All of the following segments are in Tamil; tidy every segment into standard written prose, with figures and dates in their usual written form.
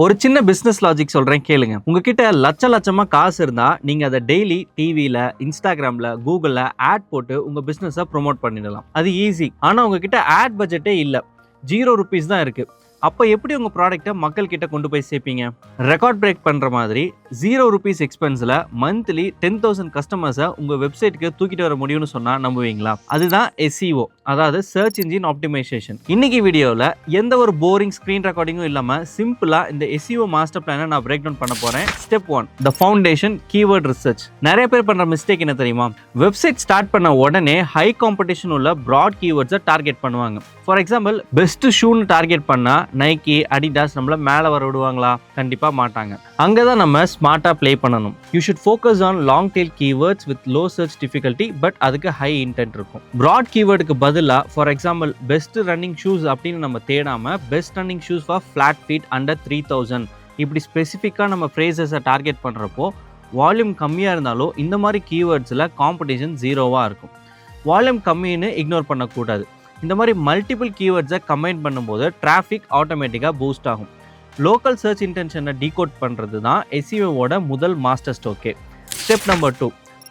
ஒரு சின்ன பிசினஸ் லாஜிக் சொல்றேன் கேளுங்க. உங்ககிட்ட லட்சமா காசு இருந்தா நீங்க அதை டெய்லி டிவில, இன்ஸ்டாகிராம்ல, கூகுள்ல ஆட் போட்டு உங்க பிசினஸ ப்ரோமோட் பண்ணிடலாம். அது ஈஸி. ஆனா உங்ககிட்ட ஆட் பட்ஜெட்டே இல்ல. ₹0 தான் இருக்கு. அப்ப எப்படி உங்க ப்ராடக்ட்ட மக்கள் கிட்ட கொண்டு போய் சேர்ப்பீங்க? ரெக்கார்ட் பிரேக் பண்ற மாதிரி ₹0 எக்ஸ்பென்ஸ்ல மந்த்லி 10,000 கஸ்டமர்ஸை உங்க வெப்சைட்டுக்கு தூக்கிட்டு வர முடியும்னு சொன்னா நம்புவீங்களா? அதுதான் SEO, அதாவது சர்ச் இன்ஜின் ஆப்டிமைசேஷன். இன்னைக்கு வீடியோல எந்த ஒரு போரிங் ஸ்கிரீன் ரெக்கார்டிங்கும் இல்லாம சிம்பிளா இந்த SEO மாஸ்டர் பிளானை நான் பிரேக் டவுன் பண்ண போறேன். Step 1, the foundation keyword research. நிறைய பேர் பண்ற மிஸ்டேக் என்ன தெரியுமா? வெப்சைட் ஸ்டார்ட் பண்ண உடனே ஹை காம்படிஷன் உள்ள ப்ராட் கீவேர்ட்ஸை டார்கெட் பண்ணுவாங்க. ஃபார் எக்ஸாம்பிள், பெஸ்ட் ஷூன்னு டார்கெட் பண்ணா நைக்கி, அடிடாஸ் நம்மள மேல வர விடுவாங்களா? கண்டிப்பா மாட்டாங்க. அங்கதான் நம்ம ஸ்மார்ட்டா ப்ளே பண்ணணும். You should focus on long tail keywords with low search difficulty, but அதுக்கு ஹை இன்டென்ட் இருக்கும். ப்ராட் கீவேர்டுக்கு பதிலா for example best running shoes அப்படின்னு நம்ம தேடாம best running shoes for flat feet under 3000 இப்படி ஸ்பெசிஃபிக்காக நம்ம ஃப்ரேசஸை டார்கெட் பண்ணுறப்போ வால்யூம் கம்மியாக இருந்தாலும் இந்த மாதிரி கீவேர்ட்ஸில் காம்படிஷன் 0வாக இருக்கும். வால்யூம் கம்மின்னு இக்னோர் பண்ணக்கூடாது. இந்த மாதிரி மல்டிபிள் கீவேர்ட்ஸை கம்பைன் பண்ணும்போது டிராஃபிக் ஆட்டோமேட்டிக்காக பூஸ்ட் ஆகும். லோக்கல் சர்ச் இன்டென்ஷனை டீகோட் பண்ணுறது தான் SEOவோட முதல் மாஸ்டர் ஸ்ட்ரோக்கே. Step number 2,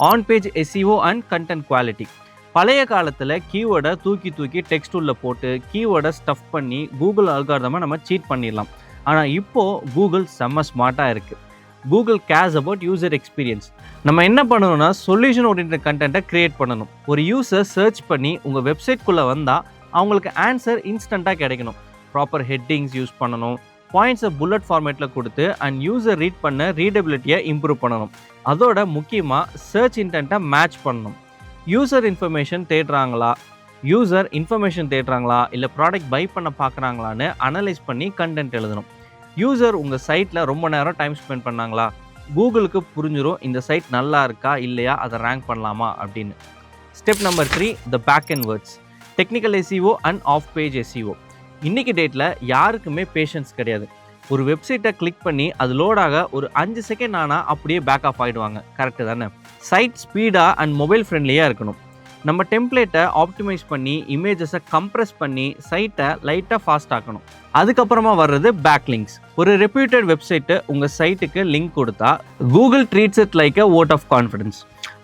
on page SEO and content quality. பழைய காலத்தில் கீவேர்டை தூக்கி டெக்ஸ்ட் உள்ள போட்டு கீவேர்டை ஸ்டஃப் பண்ணி கூகுள் அல்காரிதமை நம்ம சீட் பண்ணிடலாம். ஆனால் இப்போது கூகுள் செம்ம ஸ்மார்ட்டாக இருக்குது. Google CARES about user experience. நம்ம என்ன பண்ணணும்னா சொல்யூஷன் ஓரியன்டட் கண்டென்ட்டை கிரியேட் பண்ணணும். ஒரு யூசர் சர்ச் பண்ணி உங்கள் வெப்சைட்குள்ளே வந்தால் அவங்களுக்கு ஆன்சர் இன்ஸ்டண்ட்டாக கிடைக்கணும். ப்ராப்பர் ஹெட்டிங்ஸ் யூஸ் பண்ணணும். பாயிண்ட்ஸை புல்லட் ஃபார்மேட்டில் கொடுத்து அண்ட் யூசர் ரீட் பண்ண ரீடபிலிட்டியை இம்ப்ரூவ் பண்ணணும். அதோட முக்கியமாக சர்ச் இன்டென்ட்டை மேட்ச் பண்ணணும். யூசர் இன்ஃபர்மேஷன் தேடுறாங்களா இல்லை ப்ராடக்ட் பை பண்ண பார்க்குறாங்களான்னு அனலைஸ் பண்ணி கண்டென்ட் எழுதணும். யூசர் உங்கள் சைட்டில் ரொம்ப நேரம் டைம் ஸ்பெண்ட் பண்ணாங்களா? கூகுளுக்கு புரிஞ்சிடும் இந்த சைட் நல்லா இருக்கா இல்லையா, அதை ரேங்க் பண்ணலாமா அப்படின்னு. Step number 3, the back and words. Technical SEO and off page SEO. இன்றைக்கி டேட்டில் யாருக்குமே பேஷன்ஸ் கிடையாது. ஒரு வெப்சைட்டை கிளிக் பண்ணி அது லோடாக ஒரு 5 செகண்ட் ஆனால் அப்படியே பேக் ஆஃப் ஆகிடுவாங்க. கரெக்டு தானே? சைட் ஸ்பீடாக அண்ட் மொபைல் ஃப்ரெண்ட்லியாக இருக்கணும். நம்ம டெம்ப்ளேட்டை ஆப்டிமைஸ் பண்ணி இமேஜஸை கம்ப்ரெஸ் பண்ணி சைட்டை லைட்டாக ஃபாஸ்ட் ஆக்கணும். அதுக்கப்புறமா வர்றது பேக் லிங்க்ஸ். ஒரு ரெப்யூட்டட் வெப்சைட்டு உங்கள் சைட்டுக்கு லிங்க் கொடுத்தா Google treats it like a vote of confidence.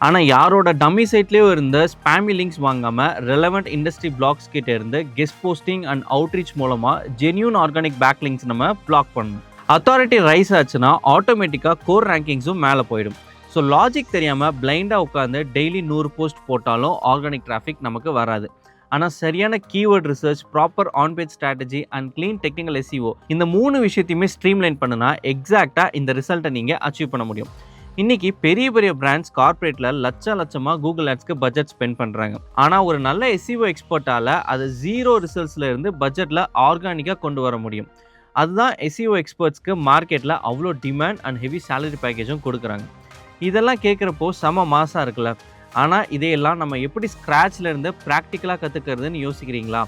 ஆனால் யாரோட டம்மி சைட்லேயோ இருந்த ஸ்பேமி லிங்க்ஸ் வாங்காமல் ரெலவெண்ட் இண்டஸ்ட்ரி பிளாக்ஸ் கிட்டே இருந்து கெஸ்ட் போஸ்டிங் அண்ட் அவுட்ரீச் மூலமாக ஜென்யூன் ஆர்கானிக் பேக் லிங்க்ஸ் நம்ம பிளாக் பண்ணணும். அத்தாரிட்டி ரைஸ் ஆச்சுன்னா ஆட்டோமேட்டிக்காக கோர் ரேங்கிங்ஸும் மேலே போயிடும். ஸோ லாஜிக் தெரியாமல் பிளைண்டாக உட்காந்து டெய்லி 100 போஸ்ட் போட்டாலும் ஆர்கானிக் டிராஃபிக் நமக்கு வராது. ஆனால் சரியான keyword research, proper on page strategy and clean technical SEO இந்த 3 விஷயத்தையுமே ஸ்ட்ரீம்லைன் பண்ணுனா எக்ஸாக்டாக இந்த ரிசல்ட்டை நீங்கள் அச்சீவ் பண்ண முடியும். இன்றைக்கி பெரிய பிராண்ட்ஸ் கார்பரேட்டில் லட்சமாக கூகுள் ஆட்ஸ்க்கு பட்ஜெட் ஸ்பெண்ட் பண்ணுறாங்க. ஆனால் ஒரு நல்ல SEO எக்ஸ்பர்ட்டால் அது 0 ரிசல்ட்ஸில் இருந்து பட்ஜெட்டில் ஆர்கானிக்காக கொண்டு வர முடியும். அதுதான் SEO எக்ஸ்பர்ட்ஸ்க்கு மார்க்கெட்டில் அவ்வளோ டிமாண்ட் அண்ட் ஹெவி சேலரி பேக்கேஜும் கொடுக்குறாங்க. இதெல்லாம் கேட்குறப்போ செம மாசாக இருக்குல்ல. ஆனால் இதையெல்லாம் நம்ம எப்படி ஸ்க்ராட்ச்லேருந்து ப்ராக்டிக்கலாக கற்றுக்கிறதுன்னு யோசிக்கிறீங்களா?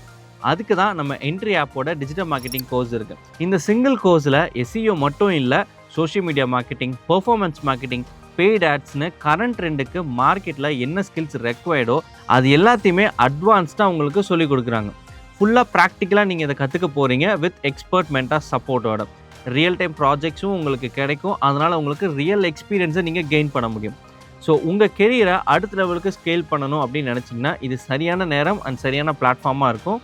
அதுக்கு தான் நம்ம என்ட்ரி ஆப்போட டிஜிட்டல் மார்க்கெட்டிங் கோர்ஸ் இருக்குது. இந்த சிங்கிள் கோர்ஸில் SEO மட்டும் இல்லை, social media marketing, performance marketing, paid ஆட்ஸ்னு கரண்ட் ட்ரெண்டுக்கு மார்க்கெட்டில் என்ன ஸ்கில்ஸ் ரெக்வயர்டோ அது எல்லாத்தையுமே அட்வான்ஸ்டாக உங்களுக்கு சொல்லிக் கொடுக்குறாங்க. ஃபுல்லாக ப்ராக்டிக்கலாக நீங்கள் இதை கற்றுக்க போகிறீங்க வித் எக்ஸ்பர்ட் மென்டார் சப்போர்ட்டோட. ரியல் டைம் ப்ராஜெக்ட்ஸும் உங்களுக்கு கிடைக்கும். அதனால் உங்களுக்கு ரியல் எக்ஸ்பீரியன்ஸை நீங்கள் கெயின் பண்ண முடியும். ஸோ உங்கள் கெரியரை அடுத்த லெவலுக்கு ஸ்கேல் பண்ணணும் அப்படின்னு நினச்சிங்கன்னா இது சரியான நேரம் அண்ட் சரியான பிளாட்ஃபார்மாக இருக்கும்.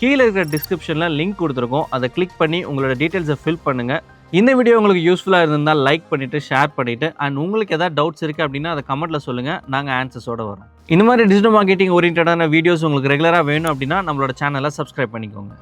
கீழே இருக்கிற டிஸ்கிரிப்ஷனில் லிங்க் கொடுத்துருக்கோம். அதை கிளிக் பண்ணி உங்களோட டீட்டெயில்ஸை ஃபில் பண்ணுங்கள். இந்த வீடியோ உங்களுக்கு யூஸ்ஃபுல்லாக இருந்தால் லைக் பண்ணிவிட்டு ஷேர் பண்ணிவிட்டு அண்ட் உங்களுக்கு எதாவது டவுட்ஸ் இருக்குது அப்படின்னா அதை கமெண்ட்டில் சொல்லுங்கள். நாங்கள் ஆன்சர்ஸோடு வரோம். இந்த மாதிரி டிஜிட்டல் மார்க்கெட்டிங் ஓரியன்டான வீடியோஸ் உங்களுக்கு ரெகுலராக வேணும் அப்படின்னா நம்மளோட சேனலை சப்ஸ்கிரைப் பண்ணிக்கோங்க.